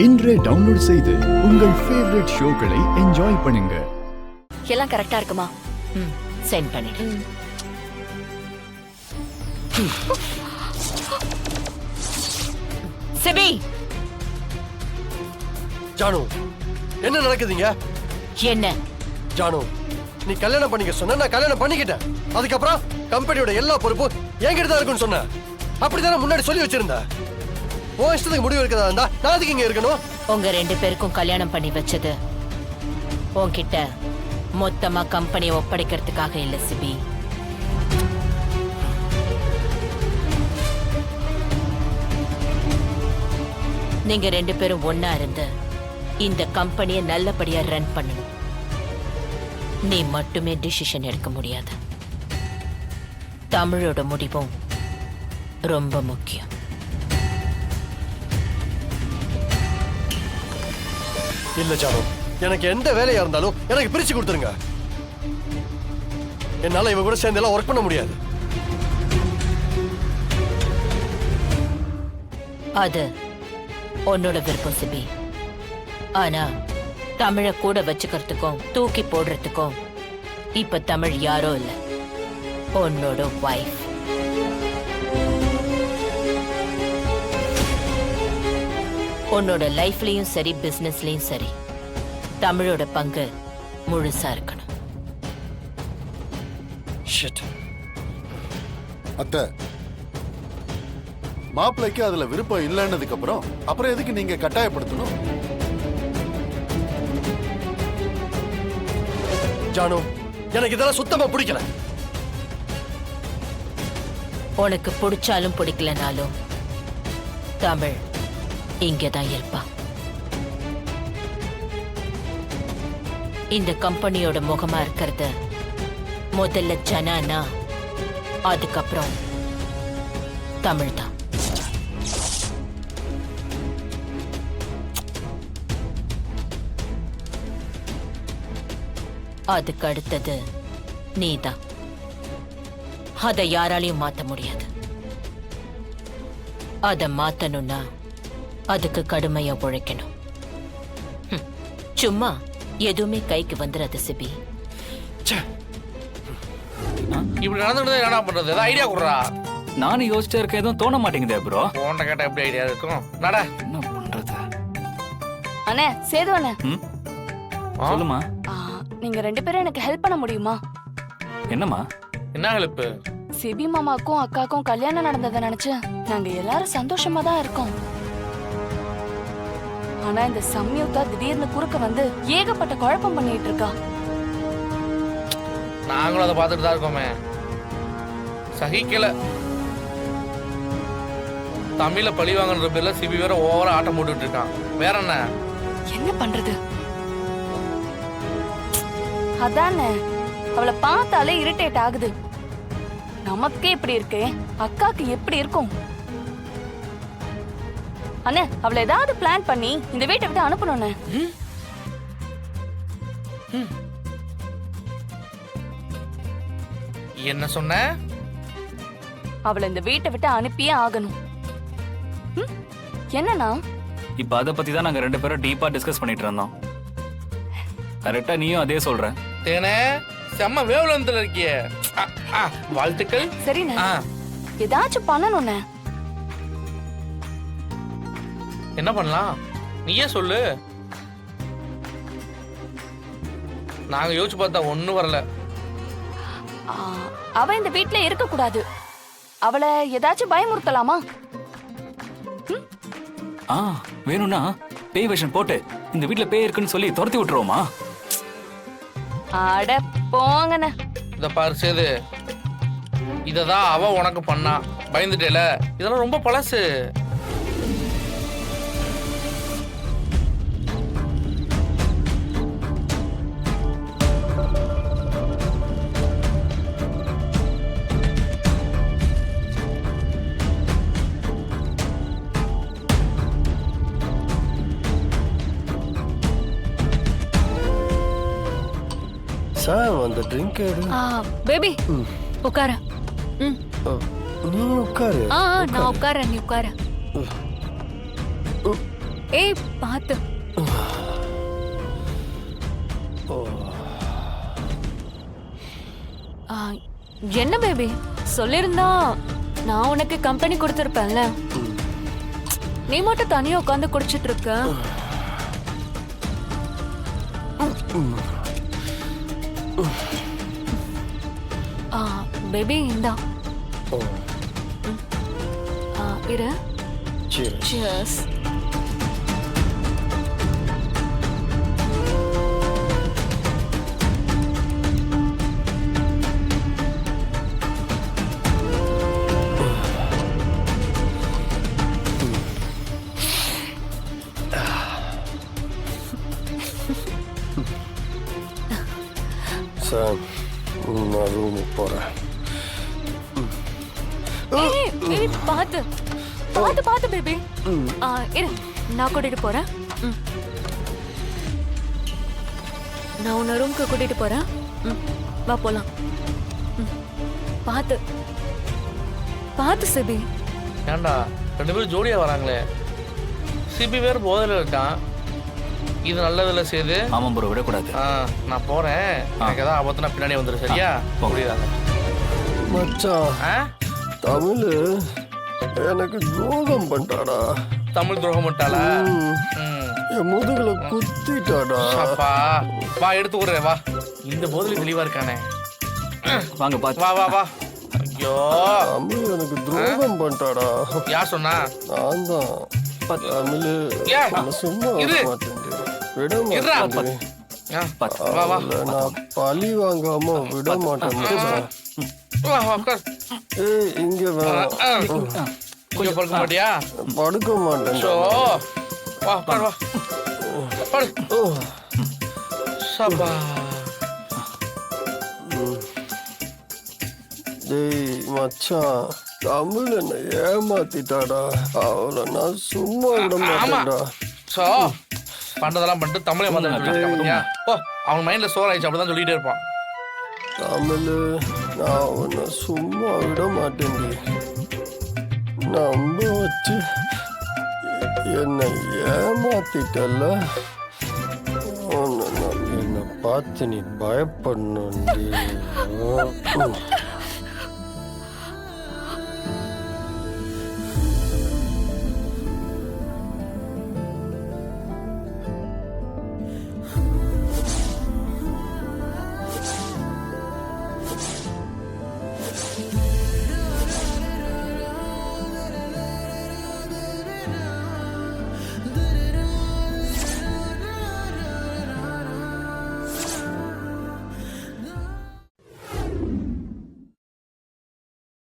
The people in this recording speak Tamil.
இன்றே டவுன்லோட் செய்து உங்கள் ஃபேவரட் ஷோக்களை என்ஜாய் பண்ணுங்க. எல்லாம் கரெக்டா இருக்குமா? சென்ட் பண்ணிடு. சிபி, ஜானு, என்ன நடக்குதுங்க? என்ன ஜானு, நீ கல்யாணம் பண்ணிக்க சொன்ன, நான் கல்யாணம் பண்ணிக்கிட்டேன். அதுக்கப்புறம் கம்பெனியோட எல்லா பொறுப்பும் என்கிட்ட தான் இருக்குன்னு சொன்ன. அப்படித்தானே முன்னாடி சொல்லி வச்சிருந்த. உன் இஷ்டத்துக்கு முடிவு இருக்கதா இருந்தா நான் அதுக்கு இங்க இருக்கணும். உங்க 2 பேருக்கும் கல்யாணம் பண்ணி வச்சது உன்கிட்ட மொத்தமா கம்பெனியை ஒப்படைக்கிறதுக்காக இல்ல சிபி. நீங்க 2 பேரும் ஒன்னா இருந்து இந்த கம்பெனியை நல்லபடியா ரன் பண்ணணும். நீ மட்டுமே டிசிஷன் எடுக்க முடியாது. தமிழோட முடிவும் ரொம்ப முக்கியம். இல்ல ஜானு, எனக்கு எந்த வேலையா இருந்தாலும் எனக்கு பிரிச்சு கொடுத்துருங்க. என்னால இவ கூட சேர்ந்து எல்லாம் ஒர்க் பண்ண முடியாது. அது உன்னோட விருப்பம் சிபி. ஆனா தமிழ கூட வச்சுக்கிறதுக்கும் தூக்கி போடுறதுக்கும் இப்ப தமிழ் யாரோ இல்ல, உன்னோட வைஃப். உன்னோட லைஃப்லயும் சரி பிசினஸ்லயும் சரி தமிழோட பங்கு முழுசா இருக்கணும். அத்தை, மாப்பிள்ளைக்கு அதுல விருப்பம் இல்லைன்னதுக்கு அப்புறம் எதுக்கு நீங்க கட்டாயப்படுத்தணும்? ஜானு, எனக்கு இதெல்லாம் சுத்தமா பிடிக்கல. உனக்கு பிடிச்சாலும் பிடிக்கலனாலும் தமிழ் இங்கதான் இருப்பா. இந்த கம்பெனியோட முகமா இருக்கிறது முதல்ல ஜனானா, அதுக்கப்புறம் தமிழ் தான். அதுக்கு அடுத்தது நீதான். அதை யாராலையும் மாத்த முடியாது. அதை மாத்தணும்னா அதுக்கு கடுமையா உழைக்கணும். சும்மா எதுவுமே கைக்கு வந்துடாது சிபி. இப்படி நடந்துட்டு என்ன பண்றது? ஏதாவது ஐடியா கொடுறா. நானும் யோசிச்சா இருக்க, எதுவும் தோண மாட்டேங்குதே ப்ரோ. போன்ட கேட்டா எப்படி ஐடியா இருக்கும்? நட. என்ன பண்றது? அண்ணே, சேது அண்ணே, சொல்லுமா. நீங்க 2 பேரும் எனக்கு ஹெல்ப் பண்ண முடியுமா? என்னம்மா? என்ன ஹெல்ப்? சிபி மாமாக்கும் அக்காக்கும் கல்யாணம் நடந்ததை நினைச்சு நாங்க எல்லாரும் சந்தோஷமா தான் இருக்கோம். ஆனா இந்த சம்யுக்தா திடீர்னு குறுக்க வந்து ஏகப்பட்ட குழப்பம் பண்ணிட்டு இருக்கா. நாங்களும் அதை பார்த்துட்டு தான் இருக்கோமே. சகிக்கல. தமிழ பழி வாங்கன்ற பேர்ல சிபி வேற ஓவரா ஆட்டம் போட்டுட்டு இருக்கான். வேற என்ன? என்ன பண்றது? அதானே, அவளை பார்த்தாலே இரிட்டேட் ஆகுது. நமக்கே இப்படி இருக்கே, அக்காக்கு எப்படி இருக்கும்? அண்ணே, அவளை ஏதாவது பிளான் பண்ணி இந்த வீட்டை விட்டு அனுப்பணும். என்ன சொன்ன? அவளை இந்த வீட்டை விட்டு அனுப்பியே ஆகணும். என்னன்னா இப்ப அத பத்தி தான் நாங்க 2 பேரும் டீப்பா டிஸ்கஸ் பண்ணிட்டு இருந்தோம். கரெக்டா நீயும் அதே சொல்ற. தேனே, செம்ம வேவ்லென்த்ல இருக்கியே. வாழ்த்துக்கள். சரிண்ணே, ஏதாச்சும் பண்ணணும். என்ன பண்ணலாம்? நீயே சொல்லு. நாங்க யோசிச்சு பார்த்தா ஒண்ணும் வரல. அவ இந்த வீட்ல இருக்க கூடாது. அவளை ஏதாச்சும் பயமுறுத்தலாமா? வேணும்னா பேய் வேஷம் போட்டு இந்த வீட்ல பேய் இருக்குன்னு சொல்லி துரத்தி விட்டுருவோமா? அட போங்கண்ணே. இத பாரு சேது, இததான் அவ உனக்கு பண்ணா. பயந்துட்டேல. இதெல்லாம் ரொம்ப பழசு. சார், அந்த ட்ரிங்க் எடு. பேபி உட்கார. நீ உட்காரு. நான் உட்கார, நீ உட்கார. ஏய் பாத்து. என்ன பேபி சொல்லிருந்தா நான் உனக்கு கம்பெனி கொடுத்துருப்பேன்ல. நீ மட்டும் தனியா உட்காந்து குடிச்சிட்டு இருக்க. பேபி இந்தா. இரு. Cheers. சார் நான் ரூமுக்கு போகிறேன். பாத்து பாத்து பாத்து பேபி. இரு நான் கூட்டிட்டு போறேன். நான் உன்ன ரூமுக்கு கூட்டிட்டு போறேன். வா போலாம். பாத்து பாத்து சிபி. ஏன்டா 2 பேரும் ஜோடியா வராங்களே. சிபி வேற போதையில இருக்கான். இது நல்லதுல செய்து. ஆமாம் ப்ரோ, விடக்கூடாது. நான் போறேன். எனக்கு ஏதாவது ஆபத்துனா பின்னாடி வந்துடும். சரியா? புரியுதாங்க மச்சான். தமிழ் எனக்கு துரோகம் பண்ணிட்டாடா. தமிழ் துரோகம் பண்ணிட்டாளா? என் முதுகுல குத்திட்டாடா. அப்பா வா எடுத்து விடுறேன். வா, இந்த போதில் தெளிவா இருக்கானே. வாங்க பாத்து. வா வா வா. ஐயோ தமிழ் எனக்கு துரோகம் பண்ணிட்டாடா. யார் சொன்னா? நான் தான். தமிழ் சும்மா விட மாட்டேன். வா வா. நான் பழி வாங்காம விட மாட்டேன். ஏய் இங்க வேணாம். கொஞ்சம் படுக்க மாட்டியா? படுக்க மாட்டேன். வா பாடு வா பாடு. சபா. டேய் மச்சான், தமிழ் என்ன ஏமாத்திட்டாடா. அவளை நான் சும்மா விட மாட்டேன்டா. சோ பண்றதெல்லாம் பண்ணிட்டு தமிழை வந்து அவன் மைண்ட்ல சோர் ஆயிடுச்சு. அப்படிதான் சொல்லிட்டே இருப்பான். தமிழ் நான் உன்னை சும்மா விட மாட்டேன். நம்ப வச்சு என்னை ஏமாத்திட்டல்ல. என்னை பார்த்து நீ பயப்படணும்.